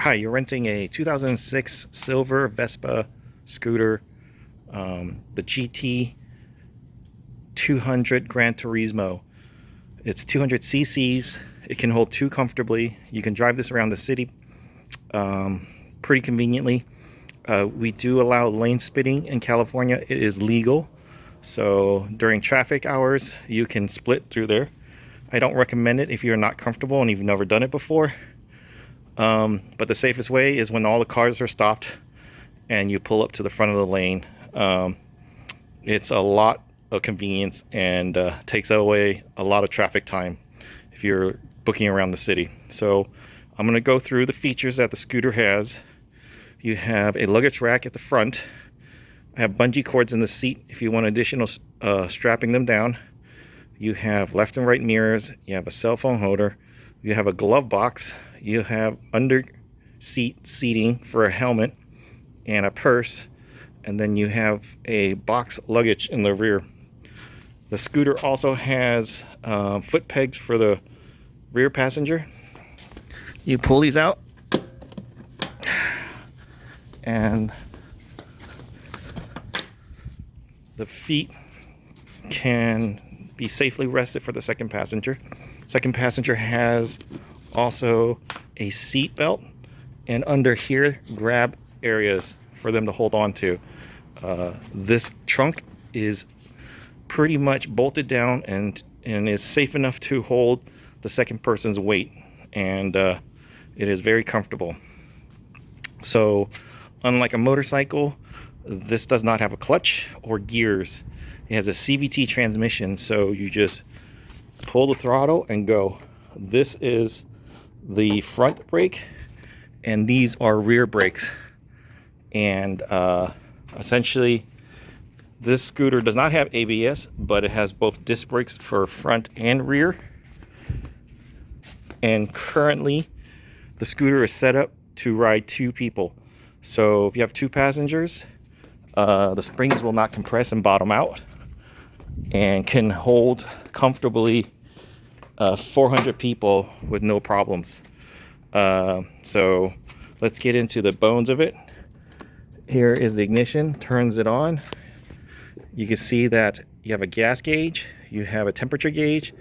Hi, you're renting a 2006 silver Vespa scooter, the GT 200 Gran Turismo. It's 200 cc's. It can hold two comfortably. You can drive this around the city pretty conveniently. We do allow lane splitting in California. It is legal. So during traffic hours, you can split through there. I don't recommend it if you're not comfortable and you've never done it before. But the safest way is when all the cars are stopped and you pull up to the front of the lane. It's a lot of convenience and takes away a lot of traffic time if you're booking around the city. So I'm going to go through the features that the scooter has. You have a luggage rack at the front. I have bungee cords in the seat if you want additional strapping them down. You have left and right mirrors. You have a cell phone holder. You have a glove box. You have under seat seating for a helmet and a purse. And then you have a box luggage in the rear. The scooter also has foot pegs for the rear passenger. You pull these out and the feet can be safely rested for the second passenger. Second passenger has also a seat belt and under here grab areas for them to hold on to. This trunk is pretty much bolted down and is safe enough to hold the second person's weight, and it is very comfortable. So unlike a motorcycle, this does not have a clutch or gears. It has a CVT transmission, so you just pull the throttle and go. This is the front brake and these are rear brakes, and essentially this scooter does not have ABS, but it has both disc brakes for front and rear. And currently the scooter is set up to ride two people. So if you have two passengers, the springs will not compress and bottom out and can hold comfortably 400 people with no problems. So let's get into the bones of it. Here is the ignition, turns it on. You can see that you have a gas gauge, you have a temperature gauge,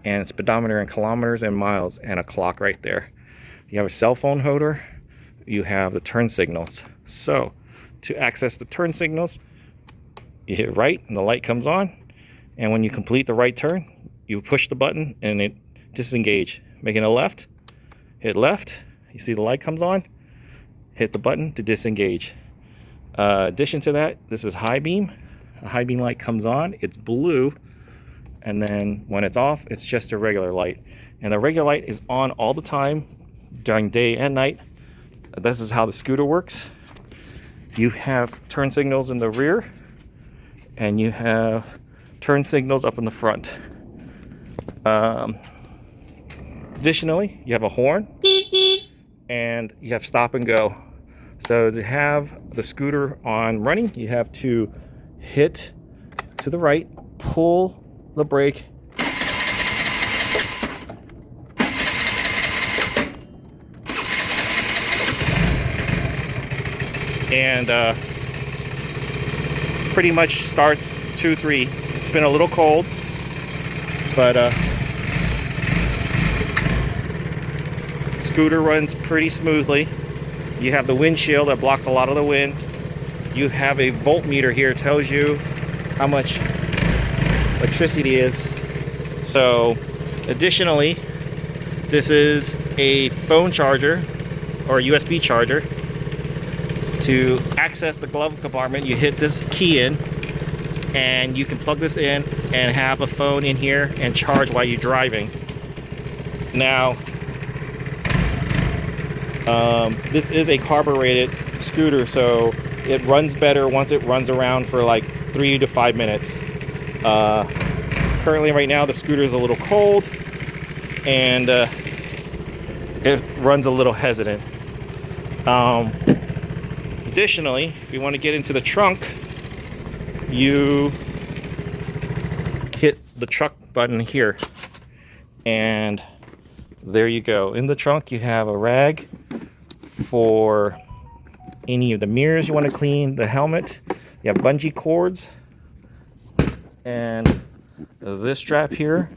and speedometer in kilometers and miles, and a clock right there. You have a cell phone holder, you have the turn signals. So to access the turn signals, you hit right and the light comes on, and when you complete the right turn, you push the button and it disengage. Making a left, hit left, you see the light comes on, hit the button to disengage. Addition to that, this is high beam. A high beam light comes on, it's blue, and then when it's off, it's just a regular light. And the regular light is on all the time during day and night. This is how the scooter works. You have turn signals in the rear and you have turn signals up in the front. Additionally, you have a horn and you have stop and go. So to have the scooter on running, you have to hit to the right, pull the brake, and pretty much starts 2-3. It's been a little cold, but scooter runs pretty smoothly. You have the windshield that blocks a lot of the wind. You have a voltmeter here, tells you how much electricity is. So additionally, this is a phone charger or a USB charger. To access the glove compartment, you hit this key in and you can plug this in and have a phone in here and charge while you're driving. Now this is a carbureted scooter, so it runs better once it runs around for like 3 to 5 minutes. Currently right now the scooter is a little cold and it runs a little hesitant. Additionally, if you want to get into the trunk, you hit the truck button here and there you go. In the trunk you have a rag for any of the mirrors you want to clean, the helmet. You have bungee cords, and this strap here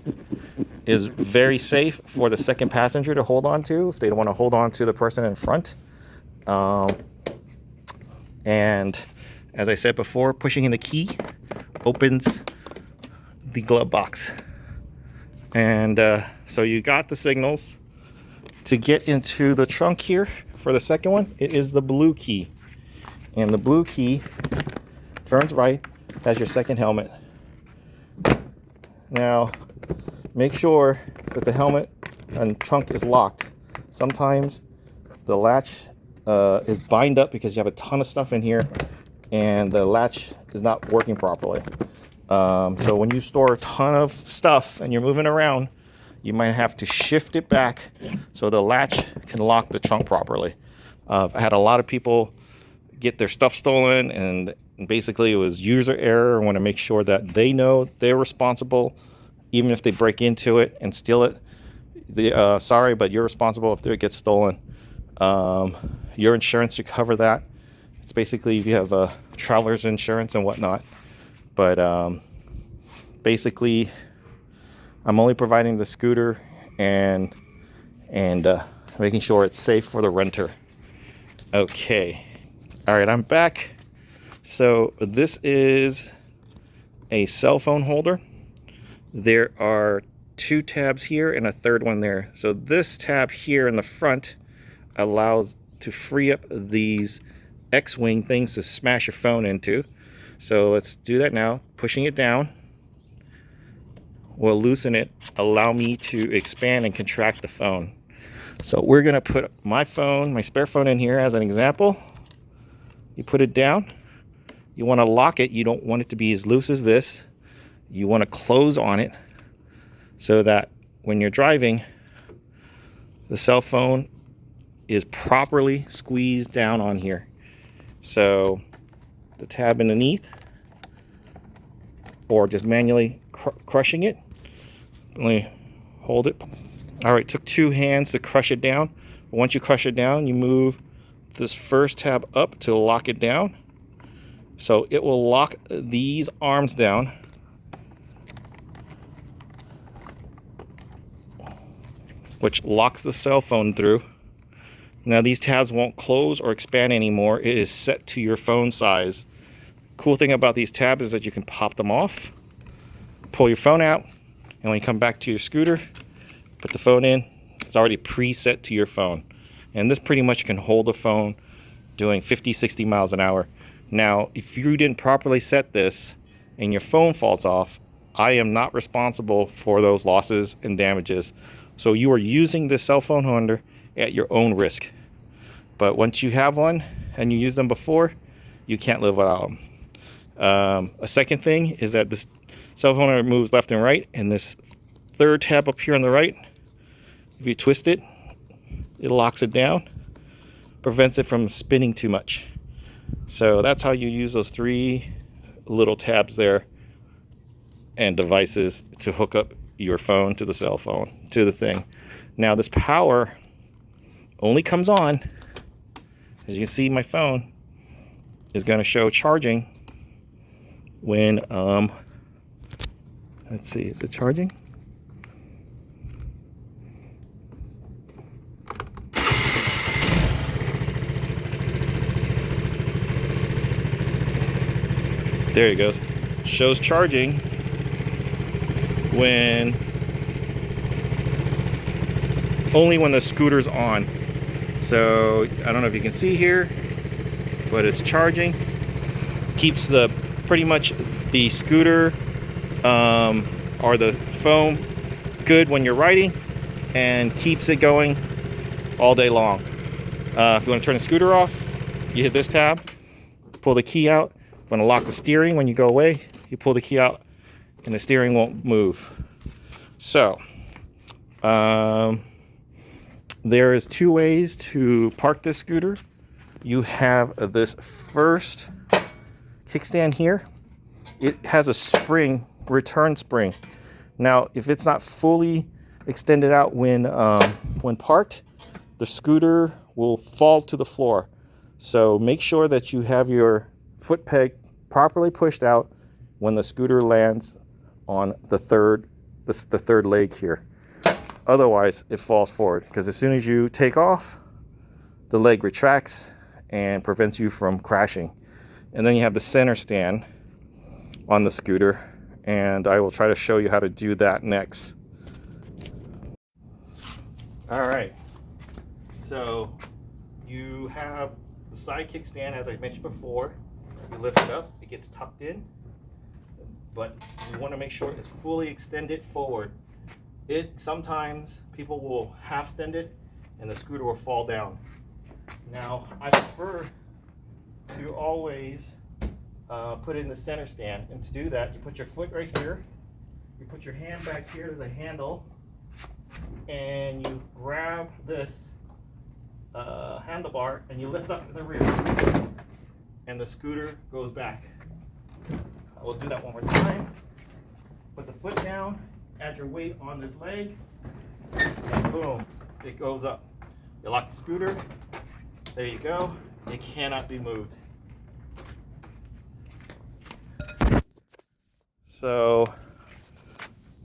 is very safe for the second passenger to hold on to if they don't want to hold on to the person in front. And as I said before, pushing in the key opens the glove box. And so you got the signals. To get into the trunk here for the second one, it is the blue key. And the blue key turns right, has your second helmet. Now, make sure that the helmet and trunk is locked. Sometimes the latch is bind up because you have a ton of stuff in here and the latch is not working properly. So when you store a ton of stuff and you're moving around, you might have to shift it back so the latch can lock the trunk properly. I had a lot of people get their stuff stolen, and basically it was user error. I want to make sure that they know they're responsible, even if they break into it and steal it. Sorry, but you're responsible if it gets stolen. Your insurance should cover that. It's basically if you have a traveler's insurance and whatnot. But basically, I'm only providing the scooter and making sure it's safe for the renter. Okay. All right, I'm back. So this is a cell phone holder. There are 2 tabs here and a third one there. So this tab here in the front allows to free up these X-wing things to smash your phone into. So let's do that now. Pushing it down will loosen it, allow me to expand and contract the phone. So we're gonna put my phone, my spare phone in here as an example. You put it down. You wanna lock it. You don't want it to be as loose as this. You wanna close on it so that when you're driving, the cell phone is properly squeezed down on here. So the tab underneath, or just manually crushing it. Only hold it. All right, took 2 hands to crush it down. Once you crush it down, you move this first tab up to lock it down. So it will lock these arms down. Which locks the cell phone through. Now these tabs won't close or expand anymore. It is set to your phone size. Cool thing about these tabs is that you can pop them off, pull your phone out, and when you come back to your scooter, put the phone in. It's already preset to your phone. And this pretty much can hold the phone doing 50, 60 miles an hour. Now, if you didn't properly set this and your phone falls off, I am not responsible for those losses and damages. So you are using this cell phone holder at your own risk. But once you have one and you used them before, you can't live without them. A second thing is that this cell phone holder moves left and right, and this third tab up here on the right, if you twist it, it locks it down, prevents it from spinning too much. So that's how you use those 3 little tabs there and devices to hook up your phone to the cell phone, to the thing. Now this power only comes on, as you can see, my phone is going to show charging when, let's see, is it charging? There it goes. Shows charging when, only when the scooter's on. So I don't know if you can see here, but it's charging. Keeps the pretty much the scooter or the phone good when you're riding, and keeps it going all day long. If you want to turn the scooter off, you hit this tab, pull the key out. If you want to lock the steering when you go away, you pull the key out and the steering won't move. So there is 2 ways to park this scooter. You have this first kickstand here. It has a spring, return spring. Now, if it's not fully extended out when parked, the scooter will fall to the floor. So make sure that you have your foot peg properly pushed out when the scooter lands on the third leg here. Otherwise, it falls forward, because as soon as you take off, the leg retracts and prevents you from crashing. And then you have the center stand on the scooter, and I will try to show you how to do that next. All right, so you have the side kickstand, as I mentioned before. You lift it up, it gets tucked in, but you want to make sure it's fully extended forward. Sometimes people will half extend it and the scooter will fall down. Now, I prefer to always put it in the center stand, and to do that, you put your foot right here, you put your hand back here, there's a handle, and you grab this handlebar and you lift up in the rear, and the scooter goes back. I will do that one more time. Put the foot down, add your weight on this leg, and boom, it goes up. You lock the scooter, there you go, it cannot be moved. So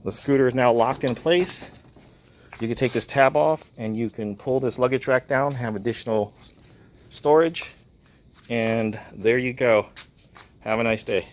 the scooter is now locked in place. You can take this tab off and you can pull this luggage rack down, have additional storage, and there you go. Have a nice day.